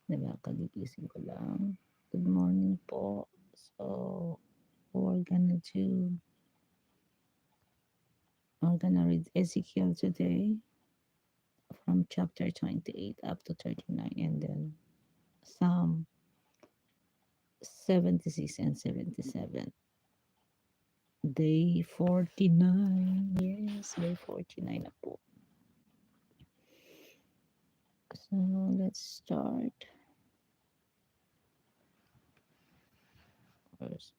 Diba, kagigising ko lang. Good morning po. So, we're gonna read Ezekiel today from chapter 28 up to 39, and then Psalm 76 and 77. Day 49. Yes, day 49 na po. So, let's start. First,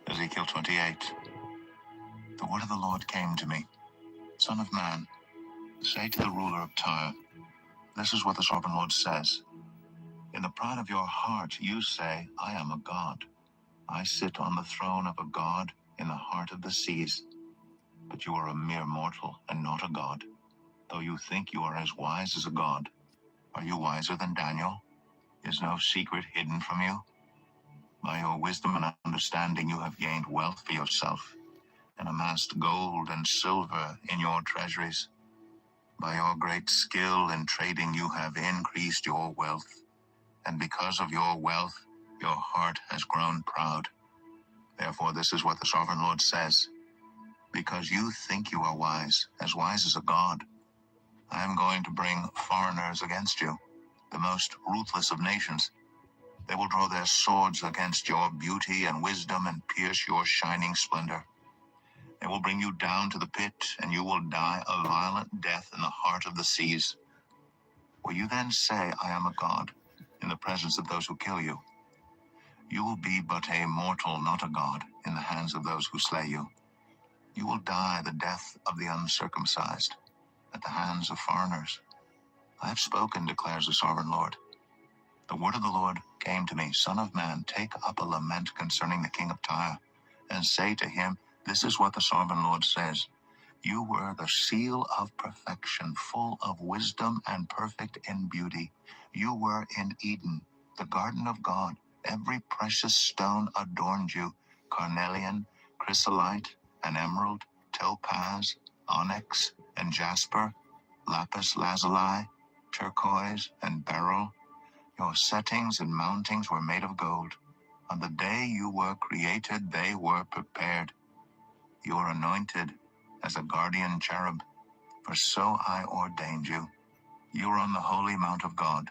Ezekiel 28. The word of the Lord came to me. Son of man, say to the ruler of Tyre, this is what the sovereign Lord says. In the pride of your heart you say, I am a god. I sit on the throne of a god in the heart of the seas. But you are a mere mortal and not a god, though you think you are as wise as a god. Are you wiser than Daniel? Is no secret hidden from you? By your wisdom and understanding you have gained wealth for yourself, and amassed gold and silver in your treasuries. By your great skill in trading you have increased your wealth, and because of your wealth your heart has grown proud. Therefore this is what the sovereign Lord says. Because you think you are wise as a god, I am going to bring foreigners against you, the most ruthless of nations. They will draw their swords against your beauty and wisdom and pierce your shining splendor. They will bring you down to the pit, and you will die a violent death in the heart of the seas. Will you then say, I am a god, in the presence of those who kill you? You will be but a mortal, not a god, in the hands of those who slay you. You will die the death of the uncircumcised, at the hands of foreigners. I have spoken, declares the sovereign Lord. The word of the Lord came to me, Son of man, take up a lament concerning the king of Tyre, and say to him, this is what the sovereign Lord says. You were the seal of perfection, full of wisdom and perfect in beauty. You were in Eden, the garden of God. Every precious stone adorned you, carnelian, chrysolite, and emerald, topaz, onyx, and jasper, lapis lazuli, turquoise, and beryl. Your settings and mountings were made of gold. On the day you were created, they were prepared. You are anointed as a guardian cherub, for so I ordained you. You are on the holy mount of God.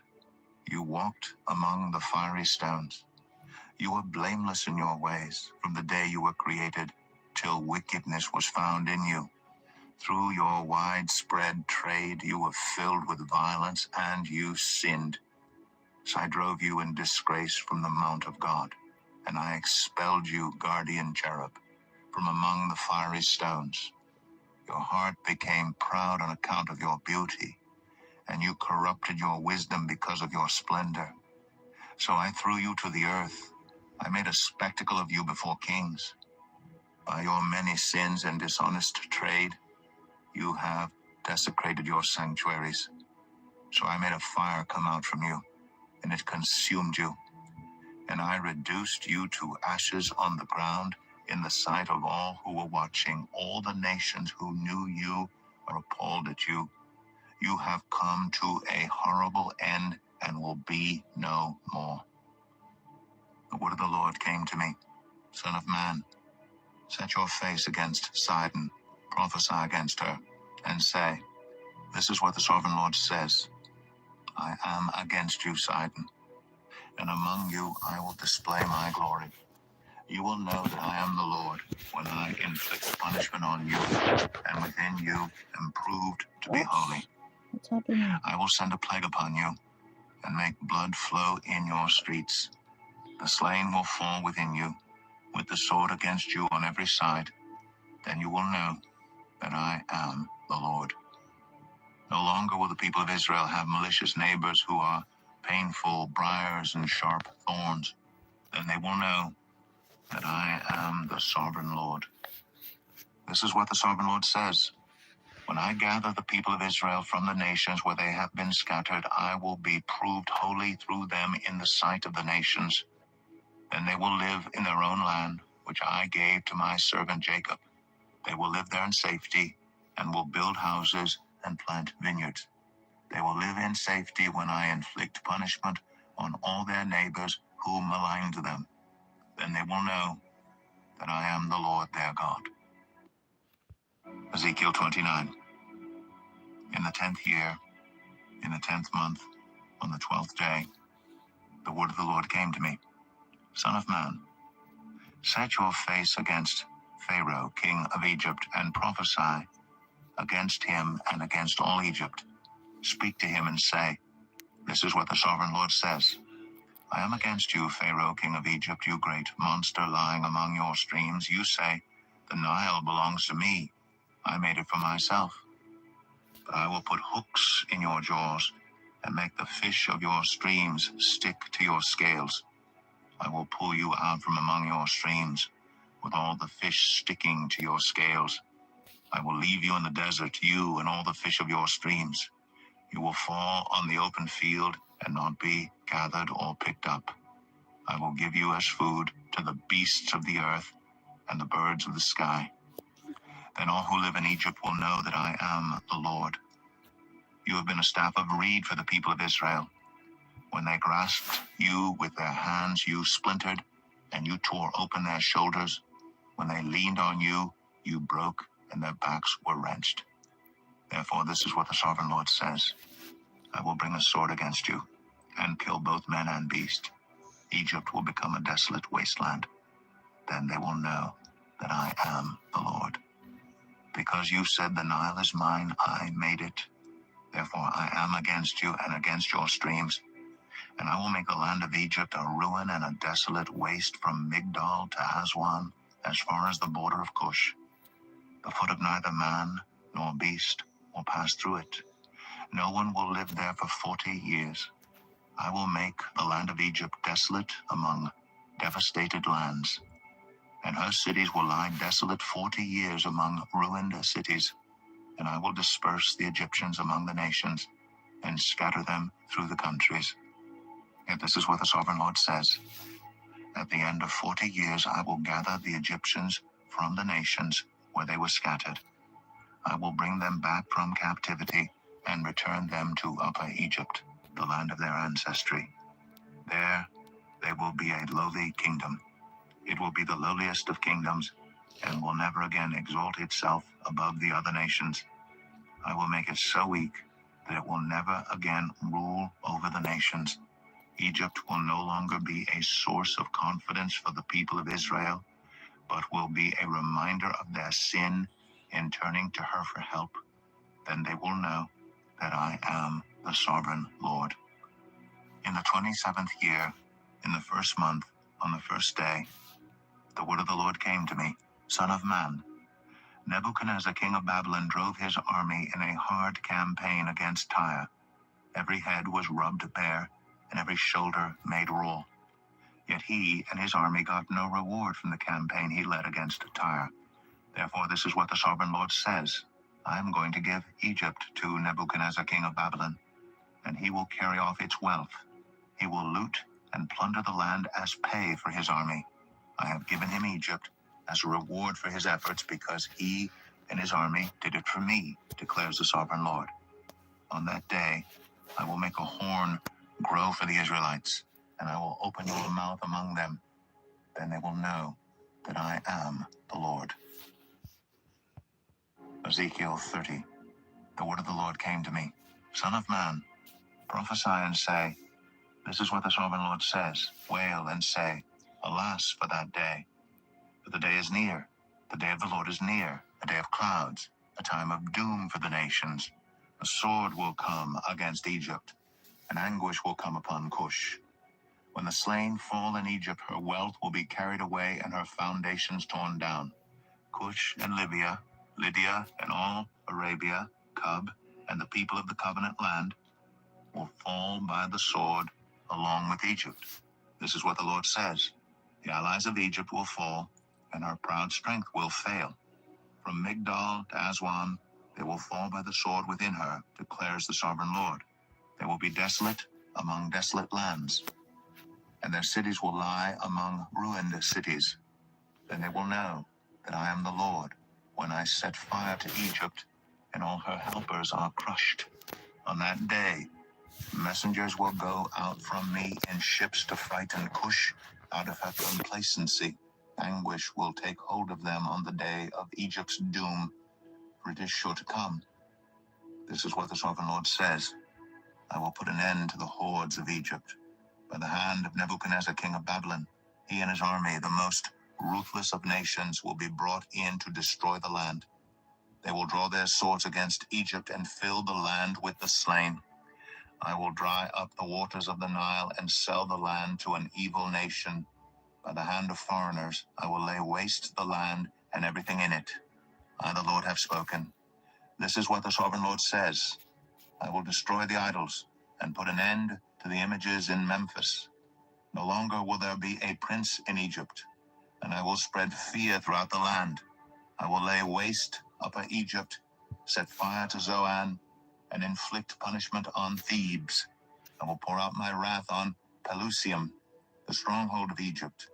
You walked among the fiery stones. You were blameless in your ways from the day you were created, till wickedness was found in you. Through your widespread trade you were filled with violence, and you sinned. So I drove you in disgrace from the mount of God, and I expelled you, guardian cherub, from among the fiery stones. Your heart became proud on account of your beauty, and you corrupted your wisdom because of your splendor. So I threw you to the earth. I made a spectacle of you before kings. By your many sins and dishonest trade, you have desecrated your sanctuaries. So I made a fire come out from you, and it consumed you. And I reduced you to ashes on the ground in the sight of all who were watching. All the nations who knew you are appalled at you. You have come to a horrible end and will be no more. The word of the Lord came to me. Son of man, set your face against Sidon, prophesy against her, and say, this is what the sovereign Lord says. I am against you, Sidon, and among you I will display my glory. You will know that I am the Lord when I inflict punishment on you, and within you am proved to be holy. what's happening? I will send a plague upon you, and make blood flow in your streets. The slain will fall within you, with the sword against you on every side. Then you will know that I am the Lord. No longer will the people of Israel have malicious neighbors who are painful briars and sharp thorns. Then they will know that I am the sovereign Lord. This is what the sovereign Lord says. When I gather the people of Israel from the nations where they have been scattered, I will be proved holy through them in the sight of the nations. Then they will live in their own land, which I gave to my servant Jacob. They will live there in safety, and will build houses and plant vineyards. They will live in safety when I inflict punishment on all their neighbors who maligned them. Then they will know that I am the Lord their God. Ezekiel 29. In the 10th year, in the 10th month, on the 12th day, the word of the Lord came to me. Son of man, set your face against Pharaoh, king of Egypt, and prophesy against him and against all Egypt. Speak to him and say, this is what the sovereign Lord says. I am against you, Pharaoh, king of Egypt, you great monster lying among your streams. You say, the Nile belongs to me. I made it for myself. But I will put hooks in your jaws and make the fish of your streams stick to your scales. I will pull you out from among your streams with all the fish sticking to your scales. I will leave you in the desert, you and all the fish of your streams. You will fall on the open field and not be gathered or picked up. I will give you as food to the beasts of the earth and the birds of the sky. Then all who live in Egypt will know that I am the Lord. You have been a staff of reed for the people of Israel. When they grasped you with their hands, you splintered, and you tore open their shoulders. When they leaned on you, you broke, and their backs were wrenched. Therefore, this is what the sovereign Lord says. I will bring a sword against you, and kill both man and beast. Egypt will become a desolate wasteland. Then they will know that I am the Lord. Because you said the Nile is mine, I made it. Therefore I am against you and against your streams. And I will make the land of Egypt a ruin and a desolate waste from Migdol to Aswan, as far as the border of Cush. The foot of neither man nor beast will pass through it. No one will live there for 40 years. I will make the land of Egypt desolate among devastated lands, and her cities will lie desolate 40 years among ruined cities. And I will disperse the Egyptians among the nations and scatter them through the countries. Yet this is what the sovereign Lord says. At the end of 40 years, I will gather the Egyptians from the nations where they were scattered. I will bring them back from captivity and return them to Upper Egypt, the land of their ancestry. There they will be a lowly kingdom. It will be the lowliest of kingdoms and will never again exalt itself above the other nations. I will make it so weak that it will never again rule over the nations. Egypt will no longer be a source of confidence for the people of Israel, but will be a reminder of their sin in turning to her for help. Then they will know that I am the sovereign Lord. In the 27th year, in the 1st month, on the 1st day, the word of the Lord came to me. Son of man, Nebuchadnezzar, king of Babylon, drove his army in a hard campaign against Tyre. Every head was rubbed bare, and every shoulder made raw. Yet he and his army got no reward from the campaign he led against Tyre. Therefore, this is what the sovereign Lord says. I am going to give Egypt to Nebuchadnezzar, king of Babylon, and he will carry off its wealth. He will loot and plunder the land as pay for his army. I have given him Egypt as a reward for his efforts because he and his army did it for me, declares the sovereign Lord. On that day, I will make a horn grow for the Israelites, and I will open your mouth among them. Then they will know that I am the Lord. Ezekiel 30. The word of the Lord came to me. Son of man, prophesy and say, this is what the sovereign Lord says. Wail and say, alas for that day. For the day is near. The day of the Lord is near, a day of clouds, a time of doom for the nations. A sword will come against Egypt, and anguish will come upon Cush. When the slain fall in Egypt, her wealth will be carried away and her foundations torn down. Cush and Lydia and all Arabia, Cub, and the people of the covenant land will fall by the sword along with Egypt. This is what the Lord says. The allies of Egypt will fall, and her proud strength will fail. From Migdol to Aswan, they will fall by the sword within her, declares the sovereign Lord. They will be desolate among desolate lands. and their cities will lie among ruined cities. Then they will know that I am the Lord, when I set fire to Egypt, and all her helpers are crushed. On that day, messengers will go out from me in ships to frighten Cush out of her complacency. Anguish will take hold of them on the day of Egypt's doom, for it is sure to come. This is what the sovereign Lord says. I will put an end to the hordes of Egypt by the hand of Nebuchadnezzar, king of Babylon. He and his army, the most ruthless of nations, will be brought in to destroy the land. They will draw their swords against Egypt and fill the land with the slain. I will dry up the waters of the Nile and sell the land to an evil nation. By the hand of foreigners, I will lay waste the land and everything in it. I, the Lord, have spoken. This is what the sovereign Lord says. I will destroy the idols and put an end to the images in Memphis. No longer will there be a prince in Egypt, and I will spread fear throughout the land. I will lay waste Upper Egypt, set fire to Zoan, and inflict punishment on Thebes. I will pour out my wrath on Pelusium, the stronghold of Egypt,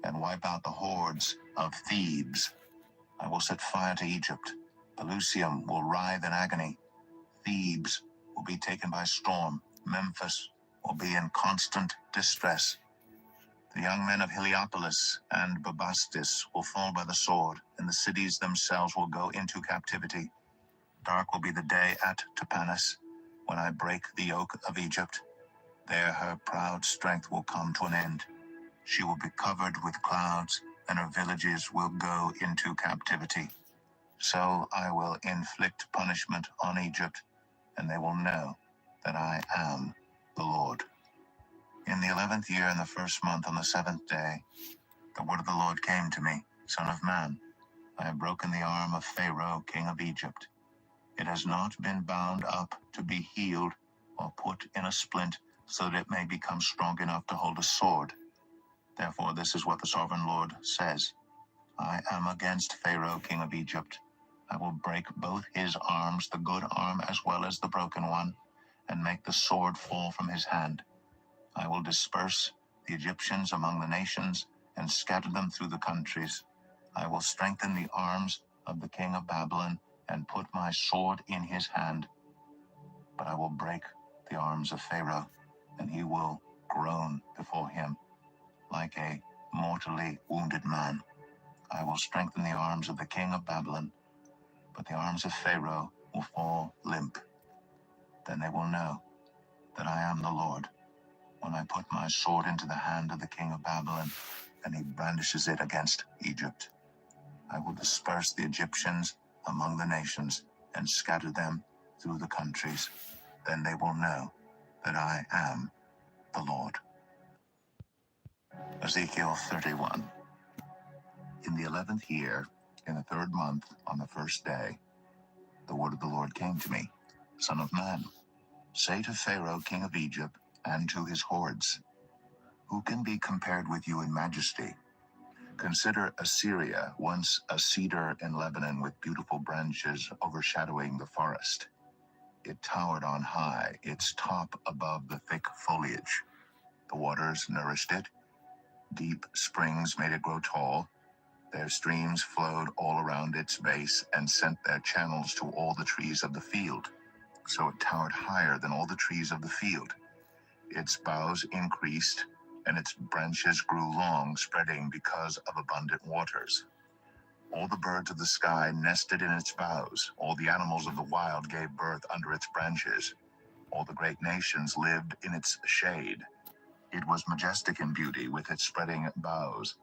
and wipe out the hordes of Thebes. I will set fire to Egypt. Pelusium will writhe in agony. Thebes will be taken by storm. Memphis will be in constant distress. The young men of Heliopolis and Bubastis will fall by the sword, and the cities themselves will go into captivity. Dark will be the day at Tapanis, when I break the yoke of Egypt. There her proud strength will come to an end. She will be covered with clouds, and her villages will go into captivity. So I will inflict punishment on Egypt, and they will know that I am the Lord. In the 11th year, in the first month, on the 7th day, the word of the Lord came to me, Son of man, I have broken the arm of Pharaoh, king of Egypt. It has not been bound up to be healed or put in a splint so that it may become strong enough to hold a sword. Therefore, this is what the sovereign Lord says. I am against Pharaoh, king of Egypt. I will break both his arms, the good arm as well as the broken one, and make the sword fall from his hand. I will disperse the Egyptians among the nations and scatter them through the countries. I will strengthen the arms of the king of Babylon and put my sword in his hand. But I will break the arms of Pharaoh, and he will groan before him like a mortally wounded man. I will strengthen the arms of the king of Babylon, but the arms of Pharaoh will fall limp. Then they will know that I am the Lord, when I put my sword into the hand of the king of Babylon, and he brandishes it against Egypt. I will disperse the Egyptians among the nations and scatter them through the countries. Then they will know that I am the Lord. Ezekiel 31. In the 11th year, in the 3rd month, on the 1st day, the word of the Lord came to me. Son of man, say to Pharaoh, king of Egypt, and to his hordes, who can be compared with you in majesty? Consider Assyria, once a cedar in Lebanon with beautiful branches overshadowing the forest. It towered on high, its top above the thick foliage. The waters nourished it. Deep springs made it grow tall. Their streams flowed all around its base and sent their channels to all the trees of the field. So it towered higher than all the trees of the field. Its boughs increased, and its branches grew long, spreading because of abundant waters. All the birds of the sky nested in its boughs. All the animals of the wild gave birth under its branches. All the great nations lived in its shade. It was majestic in beauty with its spreading boughs,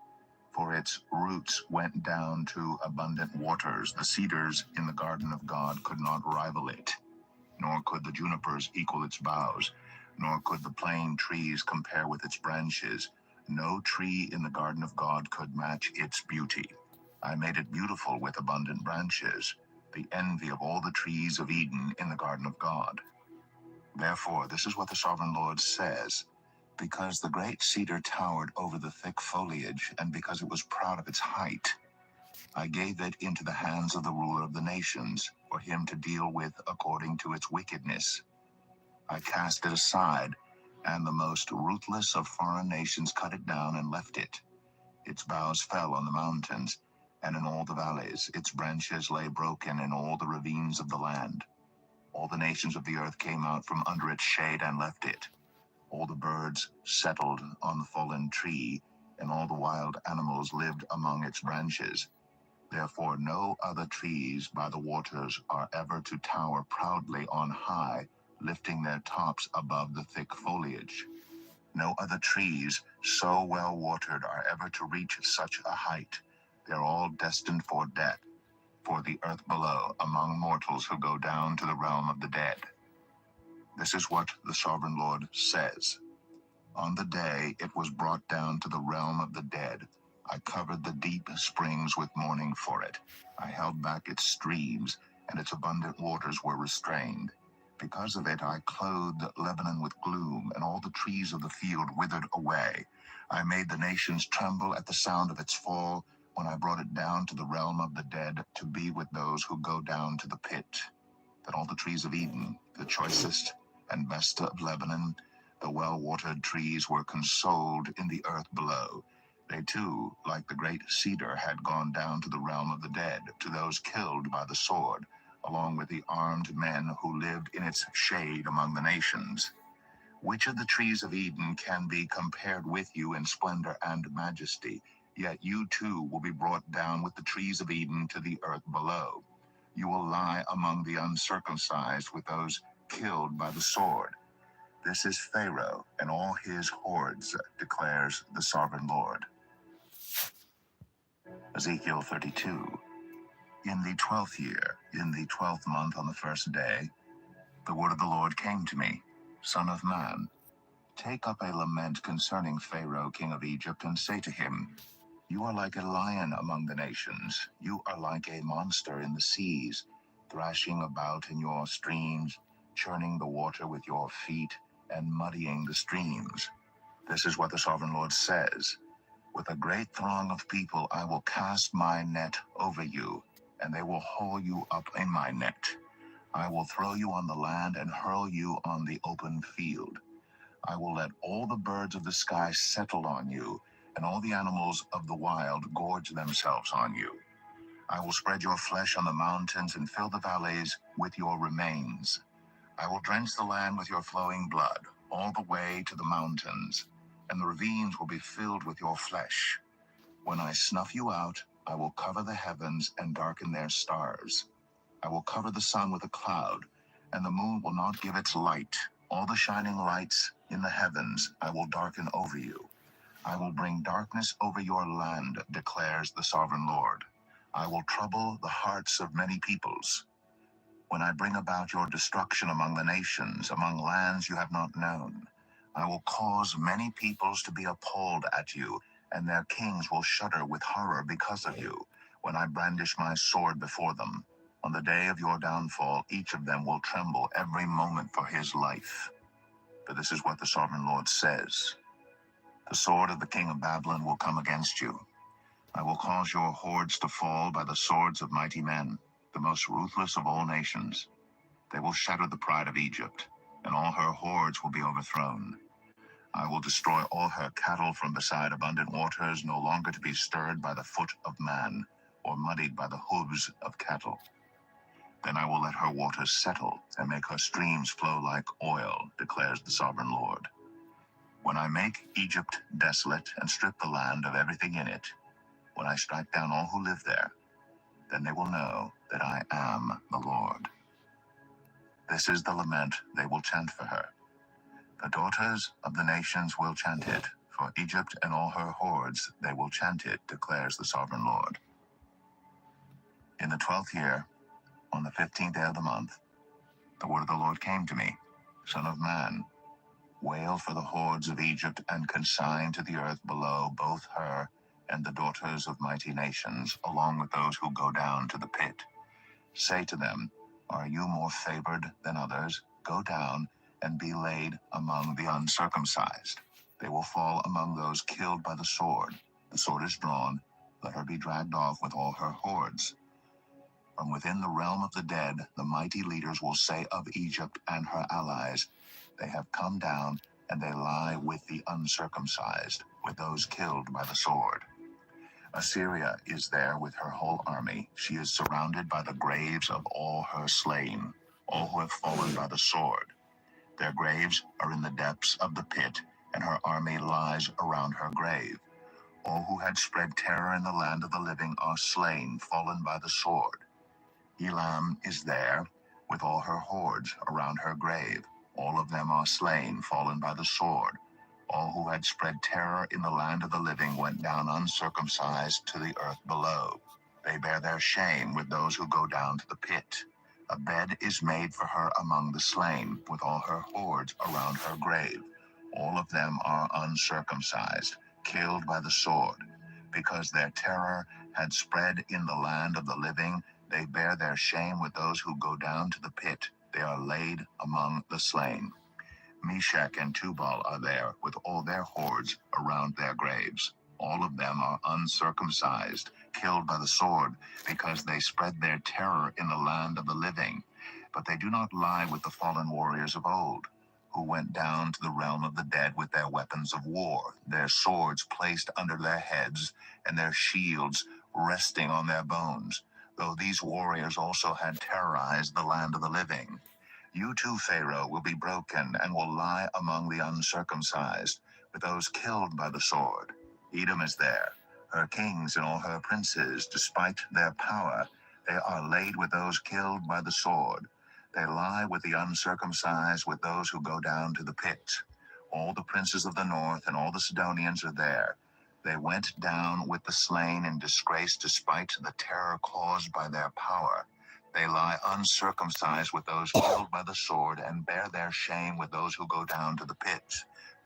for its roots went down to abundant waters. The cedars in the garden of God could not rival it, nor could the junipers equal its boughs, nor could the plane trees compare with its branches. No tree in the garden of God could match its beauty. I made it beautiful with abundant branches, the envy of all the trees of Eden in the garden of God. Therefore, this is what the sovereign Lord says. Because the great cedar towered over the thick foliage, and because it was proud of its height, I gave it into the hands of the ruler of the nations, for him to deal with according to its wickedness. I cast it aside, And the most ruthless of foreign nations cut it down and left it. Its boughs fell on the mountains, and in all the valleys. Its branches lay broken in all the ravines of the land. All the nations of the earth came out from under its shade and left it. All the birds settled on the fallen tree, and all the wild animals lived among its branches. Therefore no other trees by the waters are ever to tower proudly on high, lifting their tops above the thick foliage. No other trees so well watered are ever to reach such a height. They're all destined for death, for the earth below, among mortals who go down to the realm of the dead. This is what the sovereign Lord says. On the day it was brought down to the realm of the dead, I covered the deep springs with mourning for it. I held back its streams, and its abundant waters were restrained. Because of it, I clothed Lebanon with gloom, and all the trees of the field withered away. I made the nations tremble at the sound of its fall, when I brought it down to the realm of the dead to be with those who go down to the pit. That all the trees of Eden, the choicest and best of Lebanon, the well-watered trees, were consoled in the earth below. They too, like the great cedar, had gone down to the realm of the dead, to those killed by the sword, along with the armed men who lived in its shade among the nations. Which of the trees of Eden can be compared with you in splendor and majesty? Yet you too will be brought down with the trees of Eden to the earth below. You will lie among the uncircumcised with those killed by the sword. This is Pharaoh and all his hordes, declares the sovereign Lord. Ezekiel 32. In the 12th year, in the 12th month on the first day, the word of the Lord came to me. Son of man, take up a lament concerning Pharaoh, king of Egypt, and say to him, you are like a lion among the nations. You are like a monster in the seas, thrashing about in your streams, churning the water with your feet, and muddying the streams. This is what the sovereign Lord says. With a great throng of people I will cast my net over you, and they will haul you up in my net. I will throw you on the land and hurl you on the open field. I will let all the birds of the sky settle on you, and all the animals of the wild gorge themselves on you. I will spread your flesh on the mountains and fill the valleys with your remains. I will drench the land with your flowing blood, all the way to the mountains, and the ravines will be filled with your flesh. When I snuff you out, I will cover the heavens and darken their stars. I will cover the sun with a cloud, and the moon will not give its light. All the shining lights in the heavens I will darken over you. I will bring darkness over your land, declares the sovereign Lord. I will trouble the hearts of many peoples. When I bring about your destruction among the nations, among lands you have not known, I will cause many peoples to be appalled at you, and their kings will shudder with horror because of you, when I brandish my sword before them. On the day of your downfall, each of them will tremble every moment for his life. For this is what the sovereign Lord says. The sword of the king of Babylon will come against you. I will cause your hordes to fall by the swords of mighty men, the most ruthless of all nations. They will shatter the pride of Egypt, and all her hordes will be overthrown. I will destroy all her cattle from beside abundant waters, no longer to be stirred by the foot of man, or muddied by the hooves of cattle. Then I will let her waters settle, and make her streams flow like oil, declares the sovereign Lord. When I make Egypt desolate and strip the land of everything in it, when I strike down all who live there, then they will know that I am the Lord. This is the lament they will chant for her. The daughters of the nations will chant it. For Egypt and all her hordes, they will chant it, declares the sovereign Lord. In the 12th year, on the 15th day of the month, the word of the Lord came to me. Son of man, wail for the hordes of Egypt and consign to the earth below both her and the daughters of mighty nations, along with those who go down to the pit. Say to them, are you more favored than others? Go down and be laid among the uncircumcised. They will fall among those killed by the sword. The sword is drawn. Let her be dragged off with all her hordes. From within the realm of the dead, the mighty leaders will say of Egypt and her allies, they have come down and they lie with the uncircumcised, with those killed by the sword. Assyria is there with her whole army. She is surrounded by the graves of all her slain, all who have fallen by the sword. Their graves are in the depths of the pit, and her army lies around her grave. All who had spread terror in the land of the living are slain, fallen by the sword. Elam is there with all her hordes around her grave. All of them are slain, fallen by the sword. All who had spread terror in the land of the living went down uncircumcised to the earth below. They bear their shame with those who go down to the pit. A bed is made for her among the slain, with all her hordes around her grave. All of them are uncircumcised, killed by the sword. Because their terror had spread in the land of the living, they bear their shame with those who go down to the pit. They are laid among the slain. Meshach and Tubal are there with all their hordes around their graves. All of them are uncircumcised, killed by the sword, because they spread their terror in the land of the living. But they do not lie with the fallen warriors of old, who went down to the realm of the dead with their weapons of war, their swords placed under their heads, and their shields resting on their bones, though these warriors also had terrorized the land of the living. You too, Pharaoh, will be broken and will lie among the uncircumcised, with those killed by the sword. Edom is there, her kings and all her princes, despite their power. They are laid with those killed by the sword. They lie with the uncircumcised, with those who go down to the pit. All the princes of the north and all the Sidonians are there. They went down with the slain in disgrace despite the terror caused by their power. They lie uncircumcised with those killed by the sword, and bear their shame with those who go down to the pit.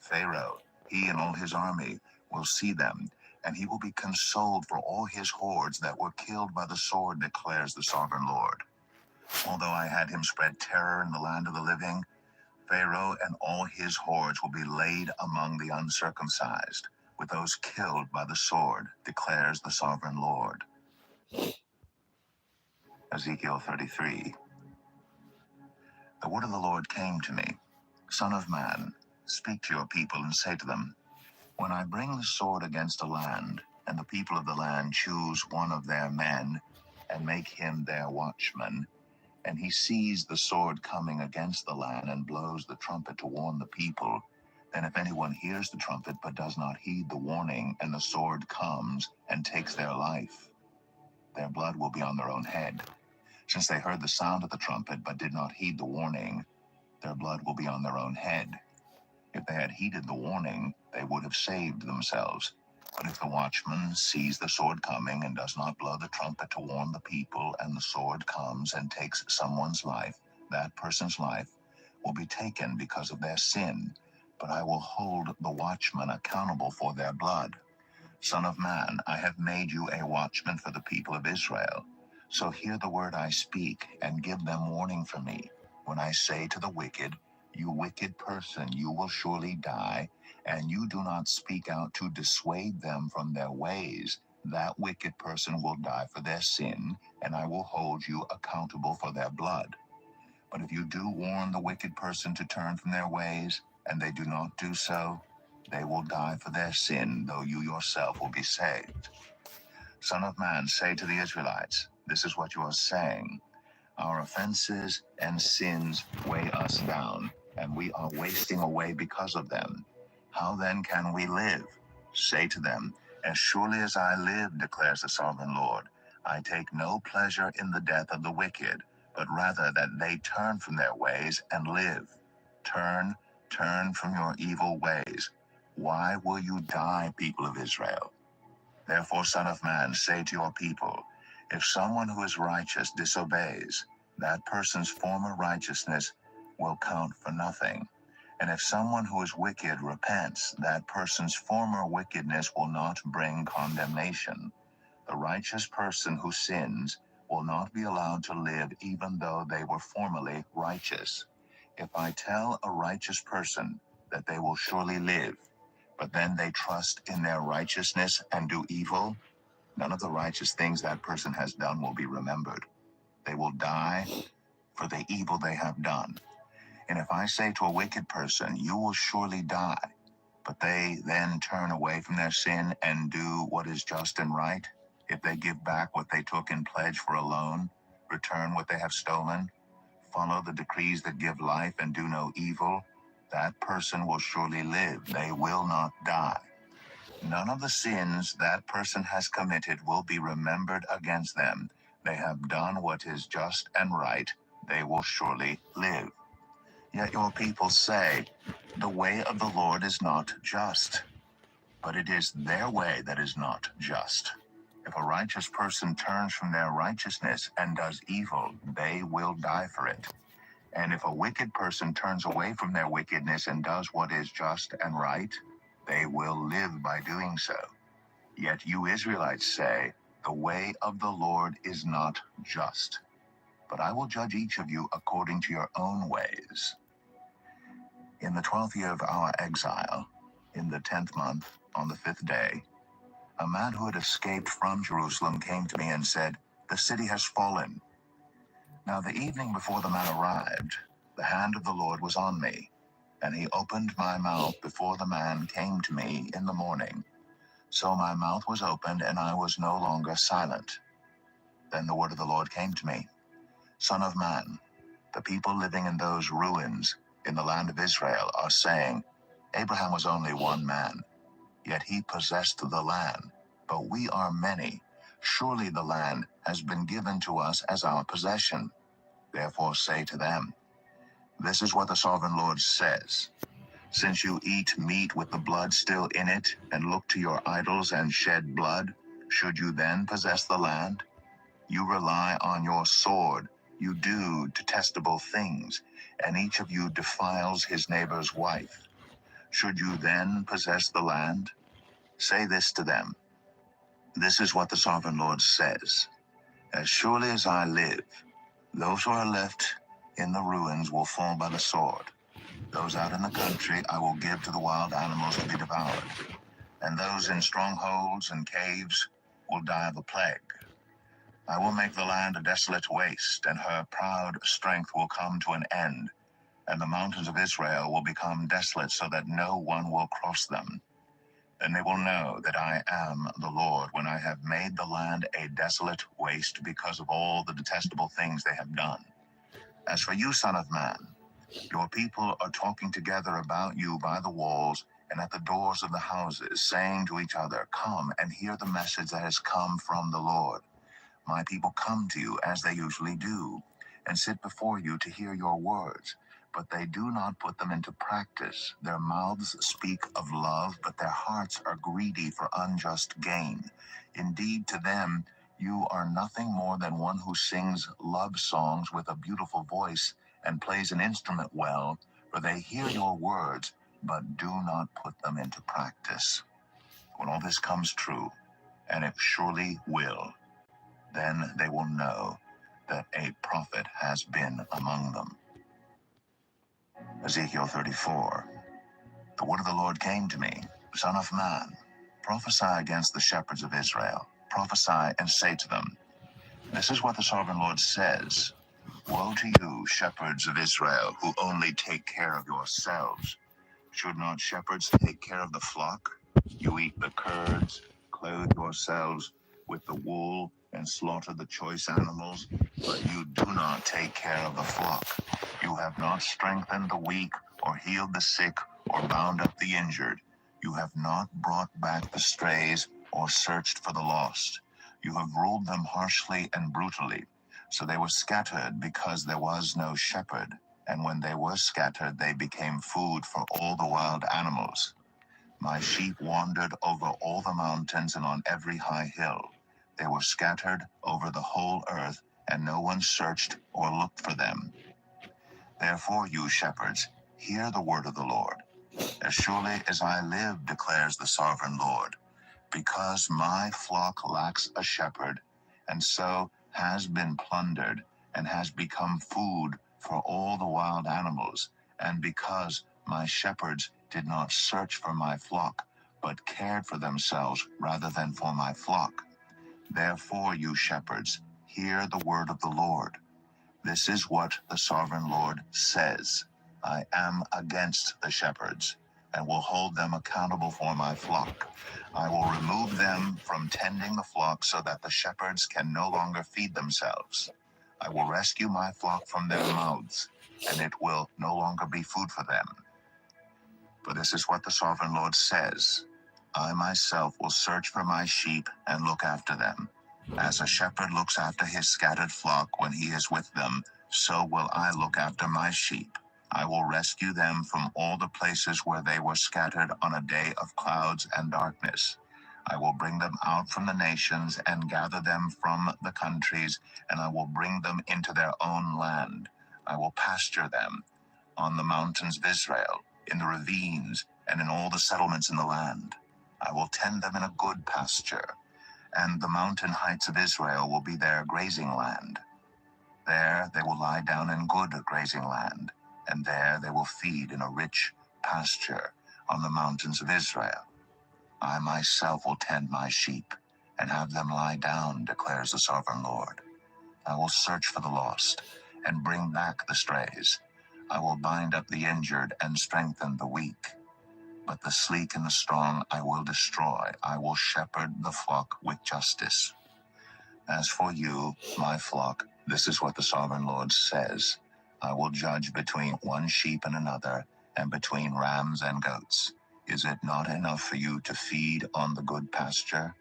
Pharaoh, he and all his army, will see them, and he will be consoled for all his hordes that were killed by the sword, declares the sovereign Lord. Although I had him spread terror in the land of the living, Pharaoh and all his hordes will be laid among the uncircumcised, with those killed by the sword, declares the sovereign Lord. Ezekiel 33. The word of the Lord came to me. Son of man, speak to your people and say to them, when I bring the sword against a land, and the people of the land choose one of their men, and make him their watchman, and he sees the sword coming against the land, and blows the trumpet to warn the people, then if anyone hears the trumpet but does not heed the warning, and the sword comes and takes their life, their blood will be on their own head. Since they heard the sound of the trumpet but did not heed the warning, their blood will be on their own head. If they had heeded the warning, they would have saved themselves. But if the watchman sees the sword coming and does not blow the trumpet to warn the people, and the sword comes and takes someone's life, that person's life will be taken because of their sin. But I will hold the watchman accountable for their blood. Son of man, I have made you a watchman for the people of Israel. So hear the word I speak, and give them warning from me. When I say to the wicked, you wicked person, you will surely die, and you do not speak out to dissuade them from their ways, that wicked person will die for their sin, and I will hold you accountable for their blood. But if you do warn the wicked person to turn from their ways, and they do not do so, they will die for their sin, though you yourself will be saved. Son of man, say to the Israelites, this is what you are saying. Our offenses and sins weigh us down, and we are wasting away because of them. How then can we live? Say to them, as surely as I live, declares the sovereign Lord, I take no pleasure in the death of the wicked, but rather that they turn from their ways and live. Turn from your evil ways. Why will you die, people of Israel? Therefore, Son of man, say to your people, if someone who is righteous disobeys, that person's former righteousness will count for nothing. And if someone who is wicked repents, that person's former wickedness will not bring condemnation. The righteous person who sins will not be allowed to live even though they were formerly righteous. If I tell a righteous person that they will surely live, but then they trust in their righteousness and do evil, none of the righteous things that person has done will be remembered. They will die for the evil they have done. And if I say to a wicked person, you will surely die, but they then turn away from their sin and do what is just and right, if they give back what they took in pledge for a loan, return what they have stolen, follow the decrees that give life and do no evil, that person will surely live. They will not die. None of the sins that person has committed will be remembered against them. They have done what is just and right. They will surely live. Yet your people say, the way of the Lord is not just, but it is their way that is not just. If a righteous person turns from their righteousness and does evil, they will die for it. And if a wicked person turns away from their wickedness and does what is just and right, they will live by doing so. Yet you Israelites say, the way of the Lord is not just, but I will judge each of you according to your own ways. In the 12th year of our exile, in the 10th month, on the 5th day, a man who had escaped from Jerusalem came to me and said, the city has fallen. Now the evening before the man arrived, the hand of the Lord was on me, and he opened my mouth before the man came to me in the morning. So my mouth was opened, and I was no longer silent. Then the word of the Lord came to me, Son of man, the people living in those ruins in the land of Israel are saying, Abraham was only one man, yet he possessed the land, but we are many. Surely the land has been given to us as our possession. Therefore say to them, this is what the sovereign Lord says. Since you eat meat with the blood still in it, and look to your idols and shed blood, should you then possess the land? You rely on your sword. You do detestable things, and each of you defiles his neighbor's wife. Should you then possess the land? Say this to them. This is what the sovereign Lord says. As surely as I live, those who are left in the ruins will fall by the sword. Those out in the country I will give to the wild animals to be devoured, and those in strongholds and caves will die of a plague. I will make the land a desolate waste, and her proud strength will come to an end, and the mountains of Israel will become desolate so that no one will cross them. Then they will know that I am the Lord when I have made the land a desolate waste because of all the detestable things they have done. As for you, son of man, your people are talking together about you by the walls and at the doors of the houses, saying to each other, come and hear the message that has come from the Lord. My people come to you as they usually do, and sit before you to hear your words, but they do not put them into practice. Their mouths speak of love, but their hearts are greedy for unjust gain. Indeed, to them, you are nothing more than one who sings love songs with a beautiful voice and plays an instrument well, for they hear your words, but do not put them into practice. When all this comes true, and it surely will, then they will know that a prophet has been among them. Ezekiel 34. The word of the Lord came to me, Son of man, prophesy against the shepherds of Israel. Prophesy and say to them, this is what the sovereign Lord says. Woe to you, shepherds of Israel, who only take care of yourselves. Should not shepherds take care of the flock? You eat the curds, clothe yourselves with the wool, and slaughter the choice animals, but you do not take care of the flock. You have not strengthened the weak, or healed the sick, or bound up the injured. You have not brought back the strays, or searched for the lost. You have ruled them harshly and brutally. So they were scattered because there was no shepherd. And when they were scattered, they became food for all the wild animals. My sheep wandered over all the mountains and on every high hill. They were scattered over the whole earth, and no one searched or looked for them. Therefore, you shepherds, hear the word of the Lord. As surely as I live, declares the sovereign Lord, because my flock lacks a shepherd, and so has been plundered, and has become food for all the wild animals, and because my shepherds did not search for my flock, but cared for themselves rather than for my flock. Therefore, you shepherds, hear the word of the Lord. This is what the sovereign Lord says. I am against the shepherds, and will hold them accountable for my flock. I will remove them from tending the flock so that the shepherds can no longer feed themselves. I will rescue my flock from their mouths, and it will no longer be food for them. For this is what the sovereign Lord says: I myself will search for my sheep and look after them. As a shepherd looks after his scattered flock when he is with them, so will I look after my sheep. I will rescue them from all the places where they were scattered on a day of clouds and darkness. I will bring them out from the nations and gather them from the countries, and I will bring them into their own land. I will pasture them on the mountains of Israel, in the ravines, and in all the settlements in the land. I will tend them in a good pasture, and the mountain heights of Israel will be their grazing land. There they will lie down in good grazing land, and there they will feed in a rich pasture on the mountains of Israel. I myself will tend my sheep and have them lie down, declares the sovereign Lord. I will search for the lost and bring back the strays. I will bind up the injured and strengthen the weak. But the sleek and the strong I will destroy. I will shepherd the flock with justice. As for you, my flock, this is what the sovereign Lord says: I will judge between one sheep and another, and between rams and goats. Is it not enough for you to feed on the good pasture?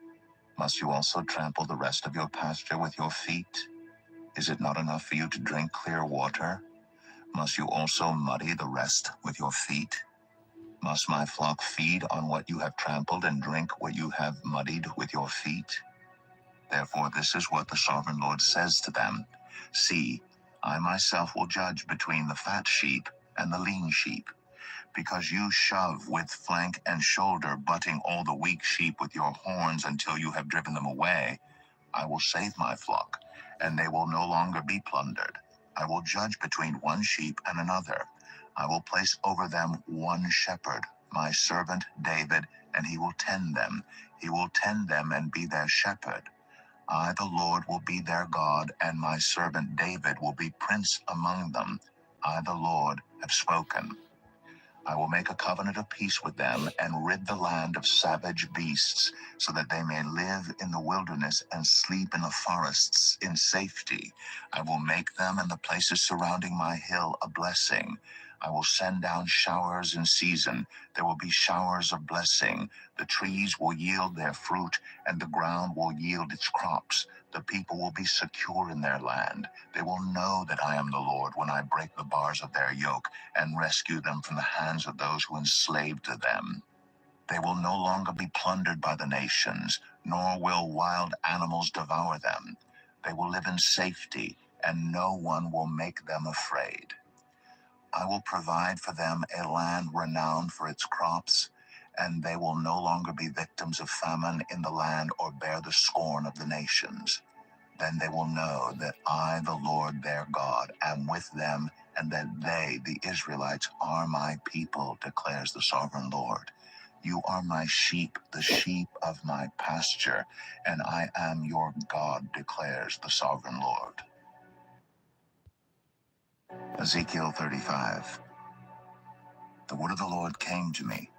Must you also trample the rest of your pasture with your feet? Is it not enough for you to drink clear water? Must you also muddy the rest with your feet? Must my flock feed on what you have trampled and drink what you have muddied with your feet? Therefore, this is what the sovereign Lord says to them: See, I myself will judge between the fat sheep and the lean sheep, because you shove with flank and shoulder, butting all the weak sheep with your horns until you have driven them away. I will save my flock, and they will no longer be plundered. I will judge between one sheep and another. I will place over them one shepherd, my servant David, and he will tend them. He will tend them and be their shepherd. I, the Lord, will be their God, and my servant David will be prince among them. I, the Lord, have spoken. I will make a covenant of peace with them and rid the land of savage beasts, so that they may live in the wilderness and sleep in the forests in safety. I will make them and the places surrounding my hill a blessing. I will send down showers in season. There will be showers of blessing. The trees will yield their fruit, and the ground will yield its crops. The people will be secure in their land. They will know that I am the Lord when I break the bars of their yoke and rescue them from the hands of those who enslaved them. They will no longer be plundered by the nations, nor will wild animals devour them. They will live in safety, and no one will make them afraid. I will provide for them a land renowned for its crops, and they will no longer be victims of famine in the land or bear the scorn of the nations. Then they will know that I, the Lord their God, am with them, and that they, the Israelites, are my people, declares the sovereign Lord. You are my sheep, the sheep of my pasture, and I am your God, declares the sovereign Lord. Ezekiel 35. The word of the Lord came to me: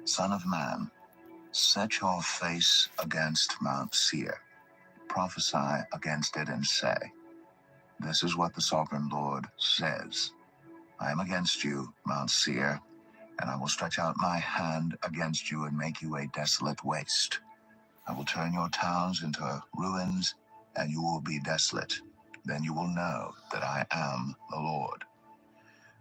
Son of man, set your face against Mount Seir. Prophesy against it and say, This is what the sovereign Lord says: I am against you, Mount Seir, and I will stretch out my hand against you and make you a desolate waste. I will turn your towns into ruins, and you will be desolate. Then you will know that I am the Lord.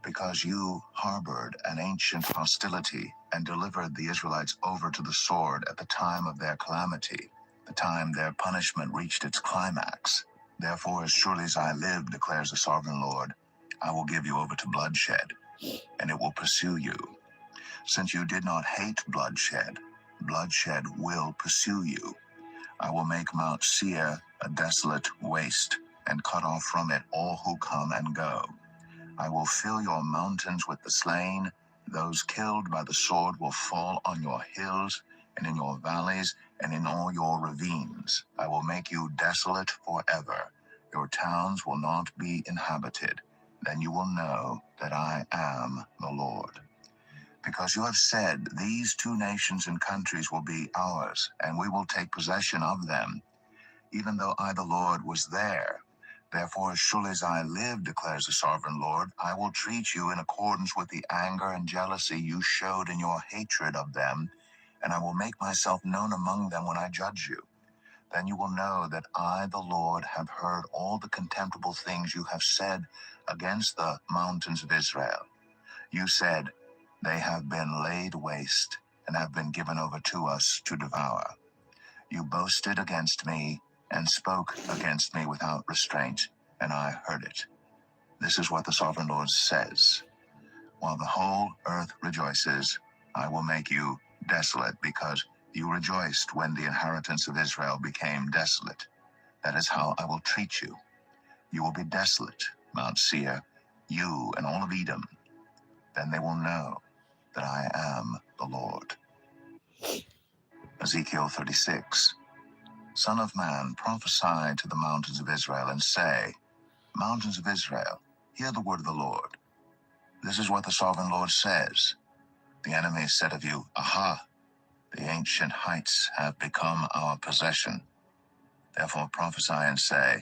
Because you harbored an ancient hostility and delivered the Israelites over to the sword at the time of their calamity, the time their punishment reached its climax. Therefore, as surely as I live, declares the sovereign Lord, I will give you over to bloodshed, and it will pursue you. Since you did not hate bloodshed, bloodshed will pursue you. I will make Mount Seir a desolate waste, and cut off from it all who come and go. I will fill your mountains with the slain. Those killed by the sword will fall on your hills, and in your valleys, and in all your ravines. I will make you desolate forever. Your towns will not be inhabited. Then you will know that I am the Lord. Because you have said, these two nations and countries will be ours, and we will take possession of them, even though I, the Lord, was there. Therefore, as surely as I live, declares the sovereign Lord, I will treat you in accordance with the anger and jealousy you showed in your hatred of them, and I will make myself known among them when I judge you. Then you will know that I, the Lord, have heard all the contemptible things you have said against the mountains of Israel. You said, they have been laid waste and have been given over to us to devour. You boasted against me and spoke against me without restraint, and I heard it. This is what the sovereign Lord says. While the whole earth rejoices, I will make you desolate, because you rejoiced when the inheritance of Israel became desolate. That is how I will treat you. You will be desolate, Mount Seir, you and all of Edom. Then they will know that I am the Lord. Ezekiel 36. Son of man, prophesy to the mountains of Israel and say, Mountains of Israel, hear the word of the Lord. This is what the sovereign Lord says. The enemy said of you, Aha, the ancient heights have become our possession. Therefore prophesy and say,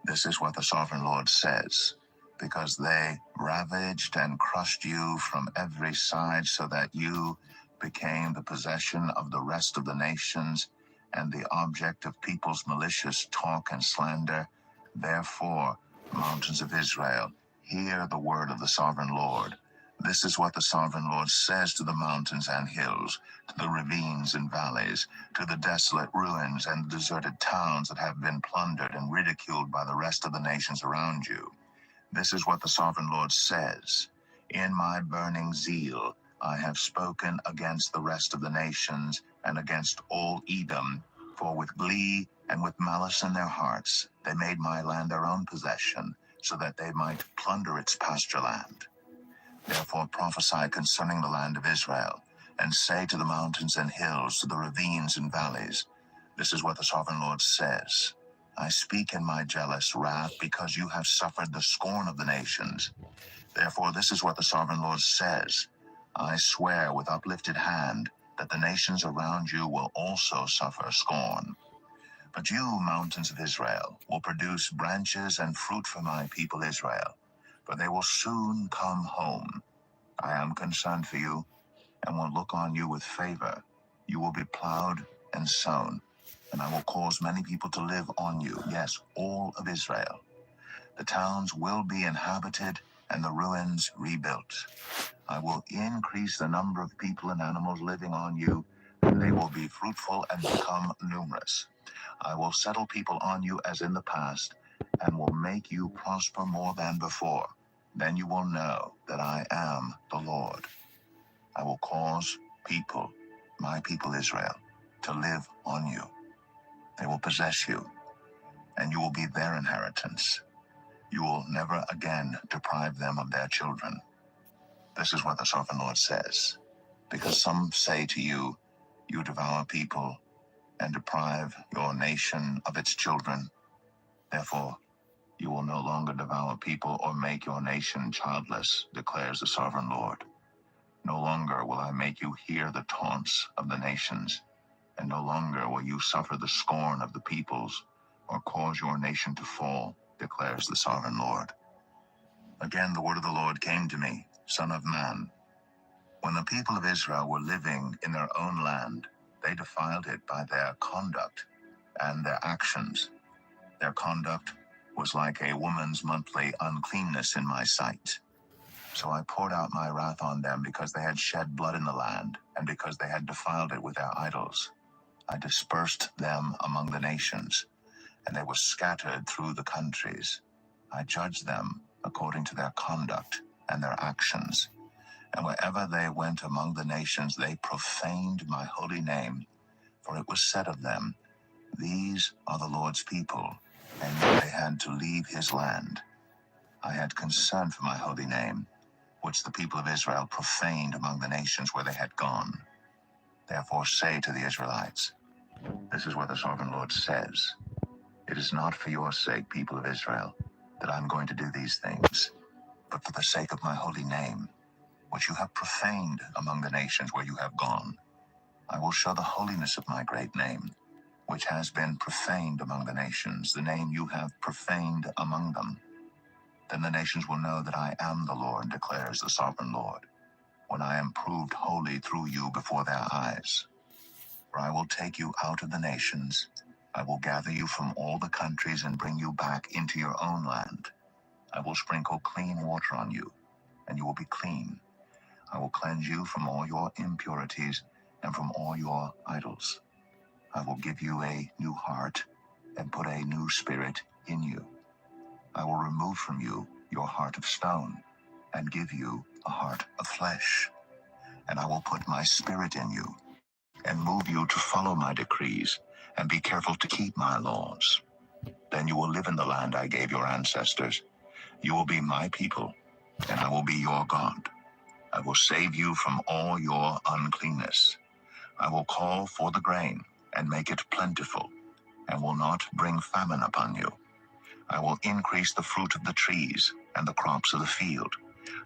This is what the sovereign Lord says. Because they ravaged and crushed you from every side, so that you became the possession of the rest of the nations and the object of people's malicious talk and slander. Therefore, mountains of Israel, hear the word of the sovereign Lord. This is what the sovereign Lord says to the mountains and hills, to the ravines and valleys, to the desolate ruins and deserted towns that have been plundered and ridiculed by the rest of the nations around you. This is what the sovereign Lord says. In my burning zeal, I have spoken against the rest of the nations and against all Edom, for with glee and with malice in their hearts, they made my land their own possession, so that they might plunder its pasture land. Therefore prophesy concerning the land of Israel, and say to the mountains and hills, to the ravines and valleys, This is what the sovereign Lord says. I speak in my jealous wrath, because you have suffered the scorn of the nations. Therefore this is what the sovereign Lord says. I swear with uplifted hand that the nations around you will also suffer scorn. But you, mountains of Israel, will produce branches and fruit for my people Israel, for they will soon come home. I am concerned for you, and will look on you with favor. You will be plowed and sown, and I will cause many people to live on you, yes, all of Israel. The towns will be inhabited, and the ruins rebuilt. I will increase the number of people and animals living on you, and they will be fruitful and become numerous. I will settle people on you as in the past, and will make you prosper more than before. Then you will know that I am the Lord. I will cause people, my people Israel, to live on you. They will possess you, and you will be their inheritance. You will never again deprive them of their children. This is what the sovereign Lord says. Because some say to you, You devour people and deprive your nation of its children. Therefore, you will no longer devour people or make your nation childless, declares the sovereign Lord. No longer will I make you hear the taunts of the nations, and no longer will you suffer the scorn of the peoples, or cause your nation to fall, declares the sovereign Lord. Again the word of the Lord came to me, Son of man. When the people of Israel were living in their own land, they defiled it by their conduct and their actions. Their conduct was like a woman's monthly uncleanness in my sight. So I poured out my wrath on them because they had shed blood in the land, and because they had defiled it with their idols. I dispersed them among the nations, and they were scattered through the countries. I judged them according to their conduct and their actions. And wherever they went among the nations, they profaned my holy name. For it was said of them, These are the Lord's people, and yet they had to leave his land. I had concern for my holy name, which the people of Israel profaned among the nations where they had gone. Therefore say to the Israelites, This is what the sovereign Lord says. It is not for your sake, people of Israel, that I'm going to do these things. But for the sake of my holy name, which you have profaned among the nations where you have gone, I will show the holiness of my great name, which has been profaned among the nations, the name you have profaned among them. Then the nations will know that I am the Lord, declares the sovereign Lord, when I am proved holy through you before their eyes. For I will take you out of the nations, I will gather you from all the countries and bring you back into your own land. I will sprinkle clean water on you, and you will be clean. I will cleanse you from all your impurities and from all your idols. I will give you a new heart and put a new spirit in you. I will remove from you your heart of stone and give you a heart of flesh. And I will put my spirit in you and move you to follow my decrees and be careful to keep my laws. Then you will live in the land I gave your ancestors. You will be my people, and I will be your God. I will save you from all your uncleanness. I will call for the grain and make it plentiful, and will not bring famine upon you. I will increase the fruit of the trees and the crops of the field,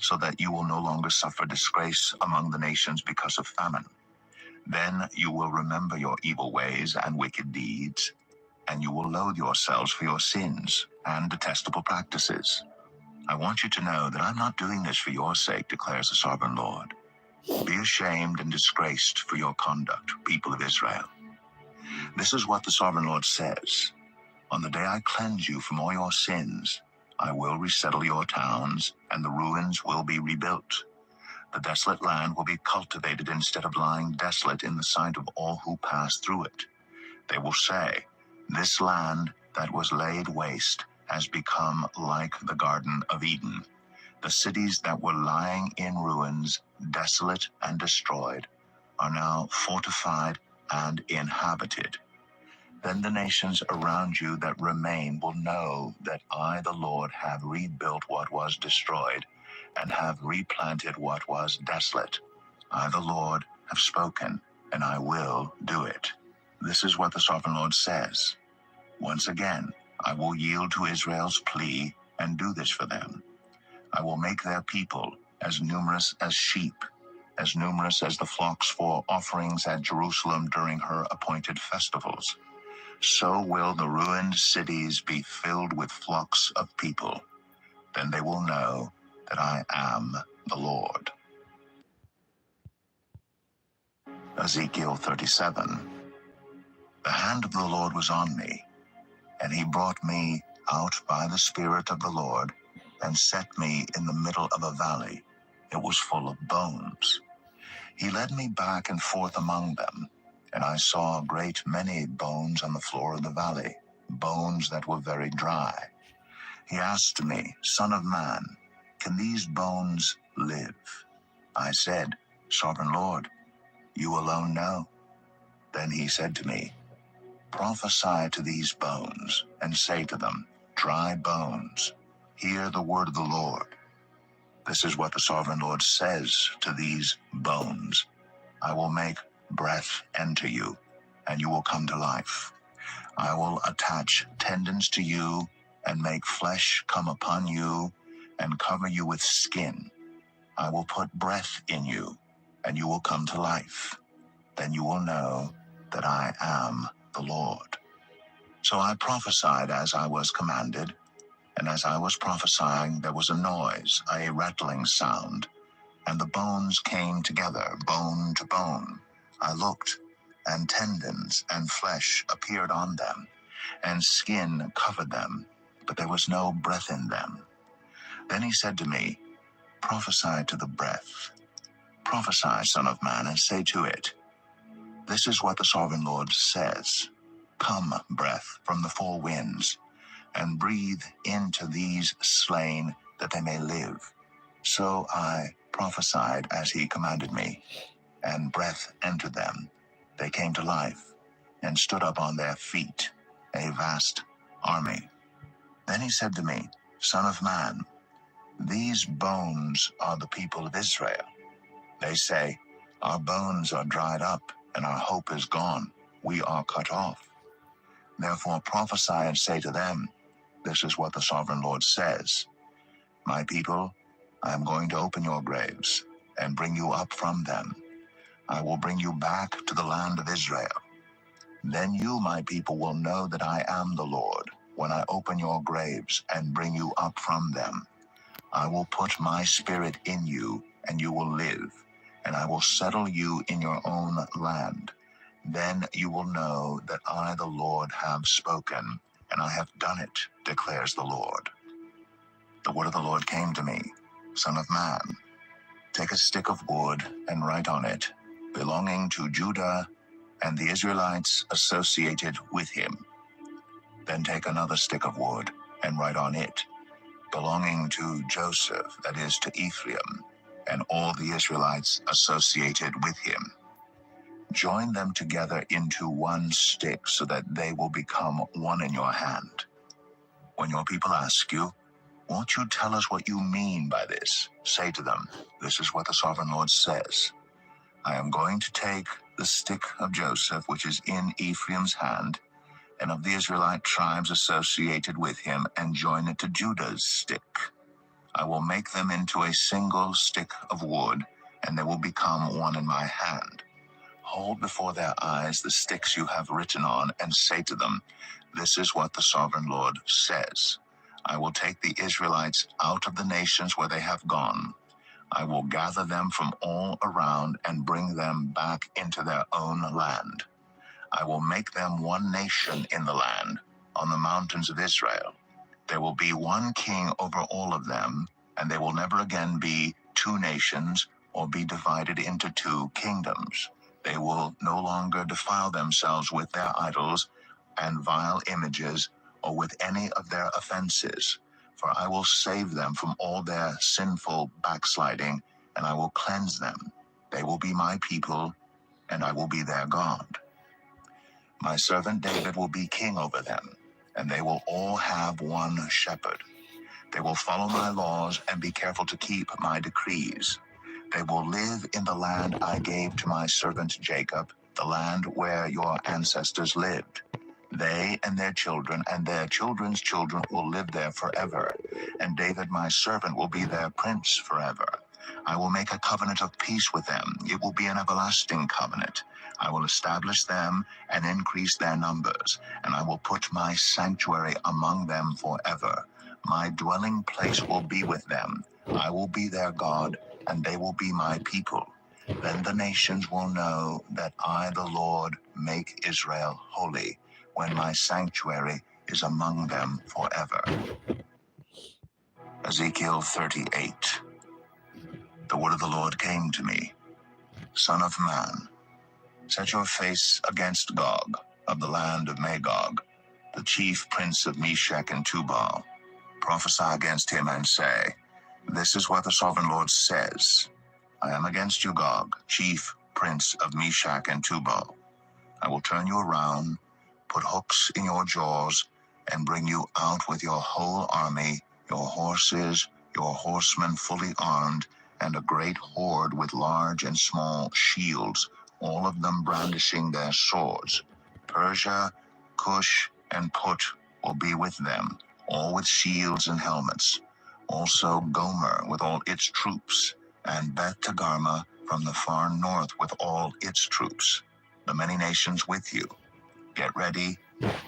so that you will no longer suffer disgrace among the nations because of famine. Then you will remember your evil ways and wicked deeds, and you will loathe yourselves for your sins and detestable practices. I want you to know that I'm not doing this for your sake, declares the sovereign Lord. Be ashamed and disgraced for your conduct, people of Israel. This is what the sovereign Lord says. On the day I cleanse you from all your sins, I will resettle your towns, and the ruins will be rebuilt. The desolate land will be cultivated instead of lying desolate in the sight of all who pass through it. They will say, this land that was laid waste has become like the Garden of Eden. The cities that were lying in ruins, desolate and destroyed, are now fortified and inhabited. Then the nations around you that remain will know that I, the Lord, have rebuilt what was destroyed and have replanted what was desolate. I, the Lord, have spoken, and I will do it. This is what the sovereign Lord says. Once again, I will yield to Israel's plea and do this for them. I will make their people as numerous as sheep, as numerous as the flocks for offerings at Jerusalem during her appointed festivals. So will the ruined cities be filled with flocks of people. Then they will know that I am the Lord. Ezekiel 37. The hand of the Lord was on me, and he brought me out by the Spirit of the Lord and set me in the middle of a valley. It was full of bones. He led me back and forth among them, and I saw a great many bones on the floor of the valley, bones that were very dry. He asked me, Son of man, can these bones live? I said, Sovereign Lord, you alone know. Then he said to me, prophesy to these bones and say to them, dry bones, hear the word of the Lord. This is what the sovereign Lord says to these bones. I will make breath enter you, and you will come to life. I will attach tendons to you and make flesh come upon you and cover you with skin. I will put breath in you, and you will come to life. Then you will know that I am the Lord. So I prophesied as I was commanded, and as I was prophesying, there was a noise, a rattling sound, and the bones came together, bone to bone. I looked, and tendons and flesh appeared on them, and skin covered them, but there was no breath in them. Then he said to me, prophesy to the breath. Prophesy, Son of Man, and say to it, this is what the sovereign Lord says. Come, breath from the four winds, and breathe into these slain that they may live. So I prophesied as he commanded me, and breath entered them. They came to life, and stood up on their feet, a vast army. Then he said to me, Son of man, these bones are the people of Israel. They say, our bones are dried up, and our hope is gone. We are cut off. Therefore prophesy and say to them, this is what the sovereign Lord says. My people, I am going to open your graves and bring you up from them. I will bring you back to the land of Israel. Then you, my people, will know that I am the Lord, when I open your graves and bring you up from them. I will put my spirit in you, and you will live, and I will settle you in your own land. Then you will know that I, the Lord, have spoken, and I have done it, declares the Lord. The word of the Lord came to me, Son of man, take a stick of wood and write on it, belonging to Judah and the Israelites associated with him. Then take another stick of wood and write on it, belonging to Joseph, that is, to Ephraim, and all the Israelites associated with him. Join them together into one stick so that they will become one in your hand. When your people ask you, won't you tell us what you mean by this? Say to them, this is what the sovereign Lord says. I am going to take the stick of Joseph, which is in Ephraim's hand, and of the Israelite tribes associated with him, and join it to Judah's stick. I will make them into a single stick of wood, and they will become one in my hand. Hold before their eyes the sticks you have written on, and say to them, this is what the sovereign Lord says. I will take the Israelites out of the nations where they have gone. I will gather them from all around and bring them back into their own land. I will make them one nation in the land, on the mountains of Israel. There will be one king over all of them, and they will never again be two nations or be divided into two kingdoms. They will no longer defile themselves with their idols and vile images or with any of their offenses, for I will save them from all their sinful backsliding, and I will cleanse them. They will be my people, and I will be their God. My servant David will be king over them, and they will all have one shepherd. They will follow my laws and be careful to keep my decrees. They will live in the land I gave to my servant Jacob, the land where your ancestors lived. They and their children and their children's children will live there forever, and David my servant will be their prince forever. I will make a covenant of peace with them. It will be an everlasting covenant. I will establish them and increase their numbers, and I will put my sanctuary among them forever. My dwelling place will be with them. I will be their God, and they will be my people. Then the nations will know that I, the Lord, make Israel holy, when my sanctuary is among them forever. Ezekiel 38. The word of the Lord came to me. Son of man, set your face against Gog, of the land of Magog, the chief prince of Meshech and Tubal. Prophesy against him and say, this is what the sovereign Lord says. I am against you, Gog, chief prince of Meshech and Tubal. I will turn you around, put hooks in your jaws, and bring you out with your whole army, your horses, your horsemen fully armed, and a great horde with large and small shields, all of them brandishing their swords. Persia, Cush, and Put will be with them, all with shields and helmets. Also Gomer with all its troops, and Beth Togarmah from the far north with all its troops. The many nations with you. Get ready,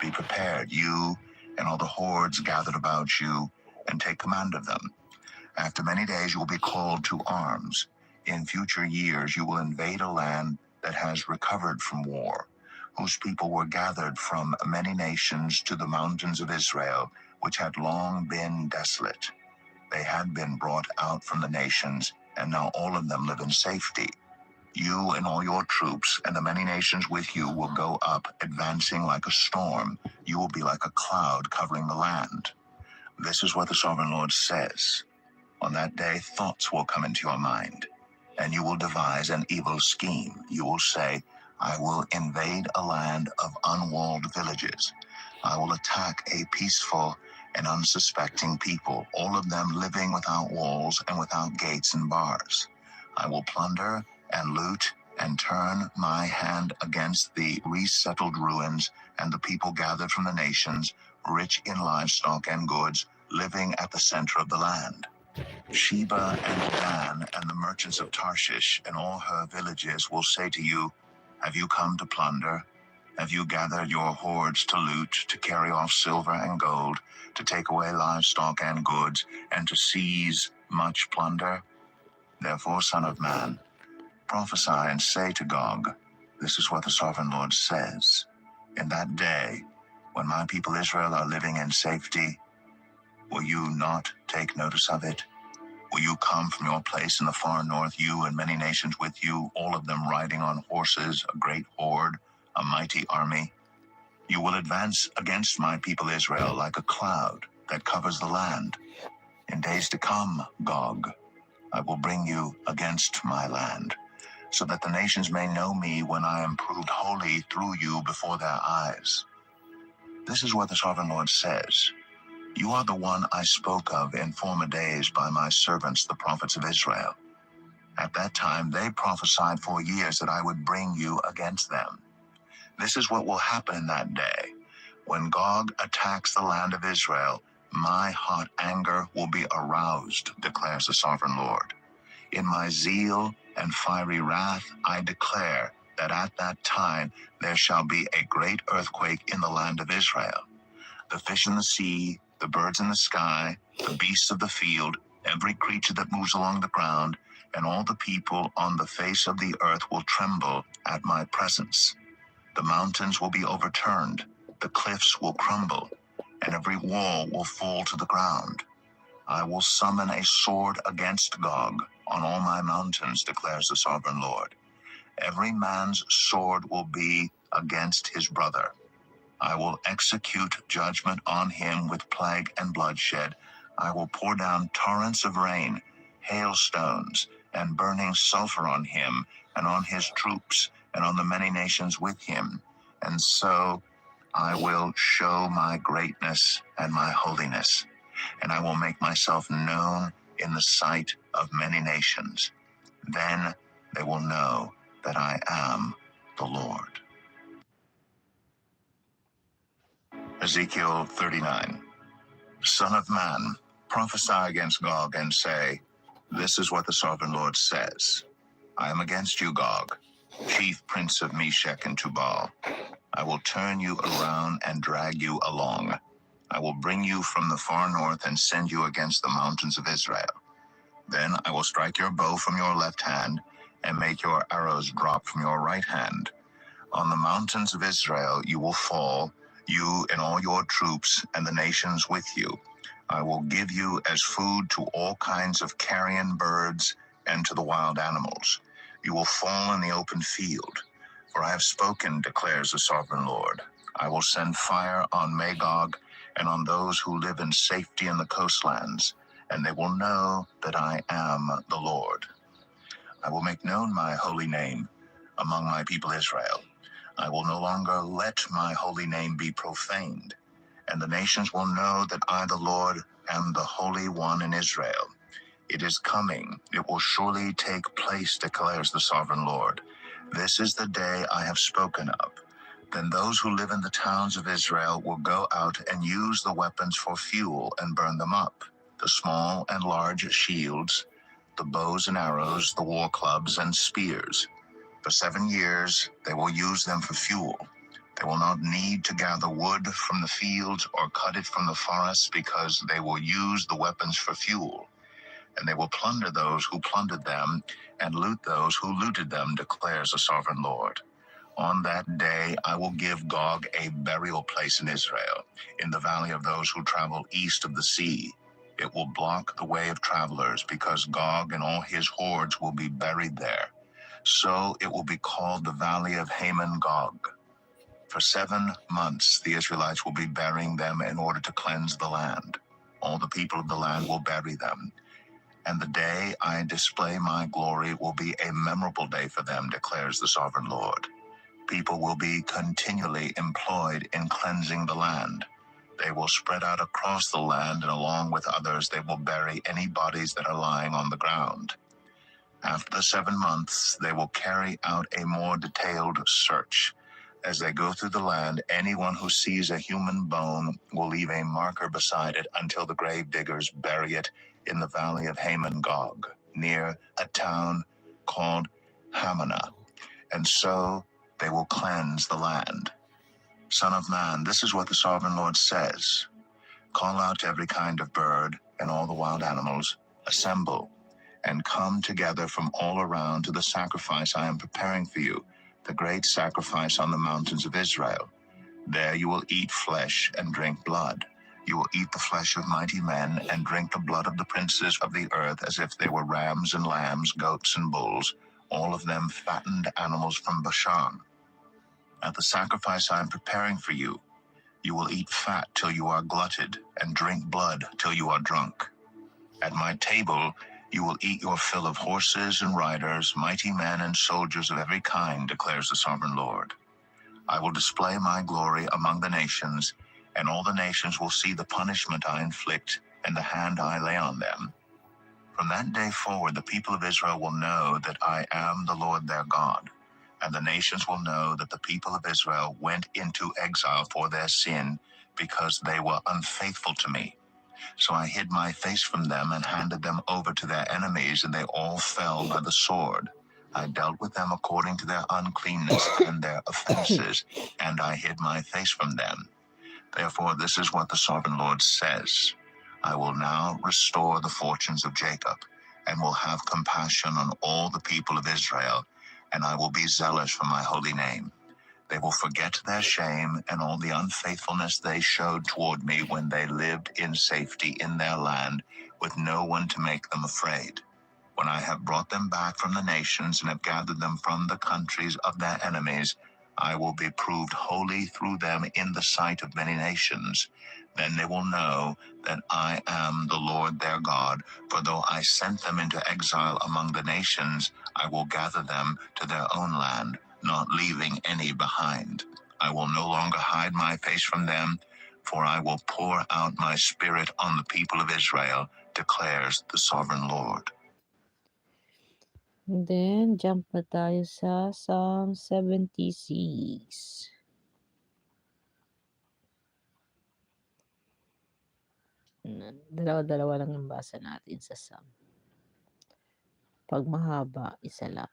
be prepared, you and all the hordes gathered about you, and take command of them. After many days you will be called to arms. In future years you will invade a land that has recovered from war, whose people were gathered from many nations to the mountains of Israel, which had long been desolate. They had been brought out from the nations, and now all of them live in safety. You and all your troops and the many nations with you will go up, advancing like a storm. You will be like a cloud covering the land. This is what the sovereign Lord says. On that day, thoughts will come into your mind, and you will devise an evil scheme. You will say, I will invade a land of unwalled villages. I will attack a peaceful and unsuspecting people, all of them living without walls and without gates and bars. I will plunder and loot and turn my hand against the resettled ruins and the people gathered from the nations, rich in livestock and goods, living at the center of the land. Sheba and Dan and the merchants of Tarshish and all her villages will say to you, have you come to plunder? Have you gathered your hoards to loot, to carry off silver and gold, to take away livestock and goods, and to seize much plunder? Therefore, Son of Man, prophesy and say to Gog, this is what the Sovereign Lord says. In that day, when my people Israel are living in safety, will you not take notice of it? Will you come from your place in the far north, you and many nations with you, all of them riding on horses, a great horde, a mighty army? You will advance against my people Israel like a cloud that covers the land. In days to come, Gog, I will bring you against my land, so that the nations may know me when I am proved holy through you before their eyes. This is what the Sovereign Lord says. You are the one I spoke of in former days by my servants, the prophets of Israel. At that time they prophesied for years that I would bring you against them. This is what will happen in that day. When Gog attacks the land of Israel, my hot anger will be aroused, declares the Sovereign Lord. In my zeal and fiery wrath, I declare that at that time there shall be a great earthquake in the land of Israel. The fish in the sea, the birds in the sky, the beasts of the field, every creature that moves along the ground, and all the people on the face of the earth will tremble at my presence. The mountains will be overturned, the cliffs will crumble, and every wall will fall to the ground. I will summon a sword against Gog on all my mountains, declares the Sovereign Lord. Every man's sword will be against his brother. I will execute judgment on him with plague and bloodshed. I will pour down torrents of rain, hailstones, and burning sulfur on him, and on his troops, and on the many nations with him. And so I will show my greatness and my holiness, and I will make myself known in the sight of many nations. Then they will know that I am the Lord. Ezekiel 39. Son of man, prophesy against Gog and say, this is what the Sovereign Lord says. I am against you, Gog, chief prince of Meshech and Tubal. I will turn you around and drag you along. I will bring you from the far north and send you against the mountains of Israel. Then I will strike your bow from your left hand and make your arrows drop from your right hand. On the mountains of Israel you will fall, you and all your troops and the nations with you. I will give you as food to all kinds of carrion birds and to the wild animals. You will fall in the open field. For I have spoken, declares the Sovereign Lord. I will send fire on Magog and on those who live in safety in the coastlands, and they will know that I am the Lord. I will make known my holy name among my people Israel. I will no longer let my holy name be profaned, and the nations will know that I, the Lord, am the Holy One in Israel. It is coming, it will surely take place, declares the Sovereign Lord. This is the day I have spoken of. Then those who live in the towns of Israel will go out and use the weapons for fuel and burn them up, the small and large shields, the bows and arrows, the war clubs and spears. For 7 years, they will use them for fuel. They will not need to gather wood from the fields or cut it from the forests, because they will use the weapons for fuel. And they will plunder those who plundered them and loot those who looted them, declares the Sovereign Lord. On that day, I will give Gog a burial place in Israel, in the valley of those who travel east of the sea. It will block the way of travelers, because Gog and all his hordes will be buried there. So it will be called the Valley of Haman Gog. For 7 months the Israelites will be burying them in order to cleanse the land. All the people of the land will bury them. And the day I display my glory will be a memorable day for them, declares the Sovereign Lord. People will be continually employed in cleansing the land. They will spread out across the land, and along with others they will bury any bodies that are lying on the ground. After the 7 months, they will carry out a more detailed search. As they go through the land, anyone who sees a human bone will leave a marker beside it until the grave diggers bury it in the valley of Haman Gog, near a town called Hamanah, and so they will cleanse the land. Son of man, this is what the sovereign Lord says. Call out to every kind of bird and all the wild animals, assemble, and come together from all around to the sacrifice I am preparing for you, the great sacrifice on the mountains of Israel. There you will eat flesh and drink blood. You will eat the flesh of mighty men and drink the blood of the princes of the earth as if they were rams and lambs, goats and bulls, all of them fattened animals from Bashan. At the sacrifice I am preparing for you, you will eat fat till you are glutted and drink blood till you are drunk. At my table, you will eat your fill of horses and riders, mighty men and soldiers of every kind, declares the sovereign Lord. I will display my glory among the nations, and all the nations will see the punishment I inflict and the hand I lay on them. From that day forward, the people of Israel will know that I am the Lord their God, and the nations will know that the people of Israel went into exile for their sin because they were unfaithful to me. So I hid my face from them and handed them over to their enemies, and they all fell by the sword. I dealt with them according to their uncleanness and their offenses, and I hid my face from them. Therefore, this is what the sovereign Lord says. I will now restore the fortunes of Jacob, and will have compassion on all the people of Israel, and I will be zealous for my holy name. They will forget their shame and all the unfaithfulness they showed toward me when they lived in safety in their land, with no one to make them afraid. When I have brought them back from the nations and have gathered them from the countries of their enemies, I will be proved holy through them in the sight of many nations. Then they will know that I am the Lord their God, for though I sent them into exile among the nations, I will gather them to their own land, not leaving any behind. I will no longer hide my face from them, for I will pour out my spirit on the people of Israel, declares the sovereign Lord. And then, jump na tayo sa Psalm 76. Dalawa-dalawa lang yung basa natin sa Psalm. Pag mahaba, isa lang.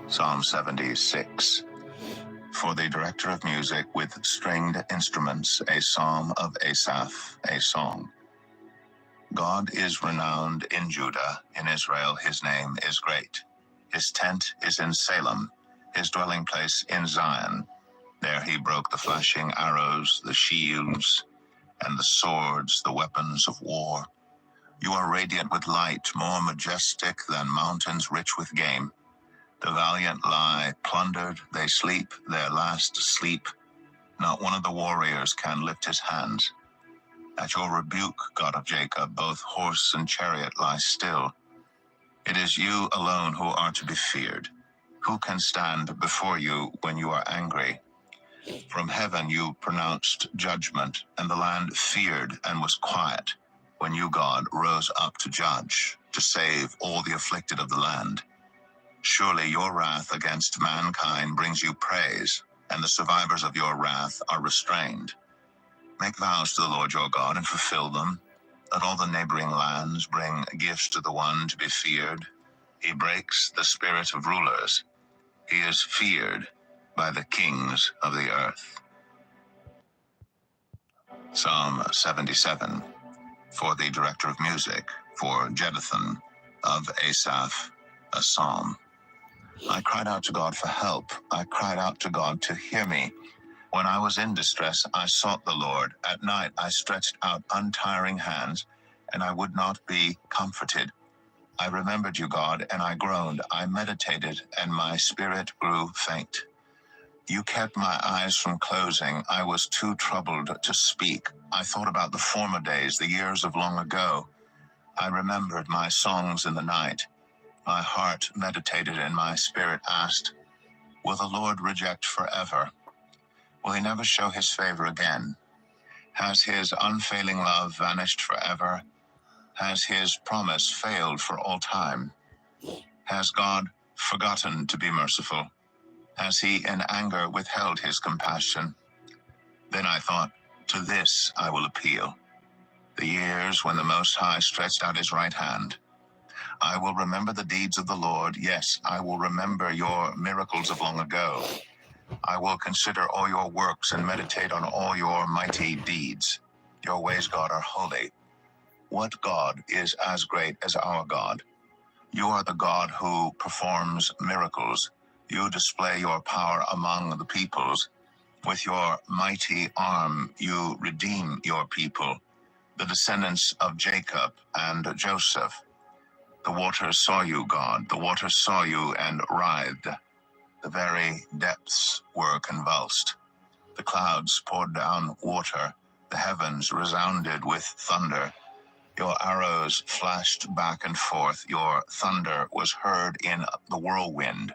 Psalm 76. For the director of music with stringed instruments, a psalm of Asaph, a song. God is renowned in Judah, in Israel his name is great. His tent is in Salem, his dwelling place in Zion. There he broke the flashing arrows, the shields, and the swords, the weapons of war. You are radiant with light, more majestic than mountains rich with game. The valiant lie plundered, they sleep, their last sleep. Not one of the warriors can lift his hands. At your rebuke, God of Jacob, both horse and chariot lie still. It is you alone who are to be feared. Who can stand before you when you are angry? From heaven you pronounced judgment, and the land feared and was quiet when you, God, rose up to judge, to save all the afflicted of the land. Surely your wrath against mankind brings you praise, and the survivors of your wrath are restrained. Make vows to the Lord your God and fulfill them. Let all the neighboring lands bring gifts to the one to be feared. He breaks the spirit of rulers. He is feared by the kings of the earth. Psalm 77. For the director of music, for Jeduthun of Asaph, a psalm. I cried out to God for help. I cried out to God to hear me. When I was in distress, I sought the Lord. At night, I stretched out untiring hands, and I would not be comforted. I remembered you, God, and I groaned. I meditated, and my spirit grew faint. You kept my eyes from closing. I was too troubled to speak. I thought about the former days, the years of long ago. I remembered my songs in the night. My heart meditated, and my spirit asked, will the Lord reject forever? Will he never show his favor again? Has his unfailing love vanished forever? Has his promise failed for all time? Has God forgotten to be merciful? Has he in anger withheld his compassion? Then I thought, to this I will appeal. The years when the Most High stretched out his right hand. I will remember the deeds of the Lord. Yes, I will remember your miracles of long ago. I will consider all your works and meditate on all your mighty deeds. Your ways, God, are holy. What God is as great as our God? You are the God who performs miracles. You display your power among the peoples. With your mighty arm, you redeem your people, the descendants of Jacob and Joseph. The waters saw you, God. The waters saw you and writhed. The very depths were convulsed. The clouds poured down water. The heavens resounded with thunder. Your arrows flashed back and forth. Your thunder was heard in the whirlwind.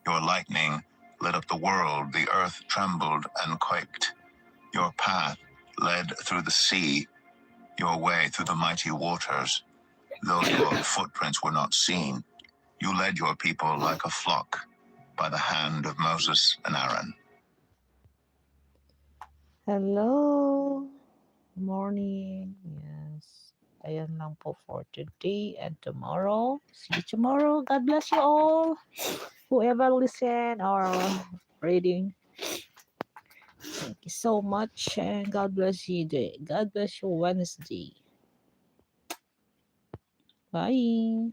Your lightning lit up the world. The earth trembled and quaked. Your path led through the sea, your way through the mighty waters. Though your footprints were not seen, you led your people like a flock by the hand of Moses and Aaron. Hello. Morning. Yes. Ayan lang po for today and tomorrow. See you tomorrow. God bless you all. Whoever listen or reading. Thank you so much and God bless you. God bless you Wednesday. Bye.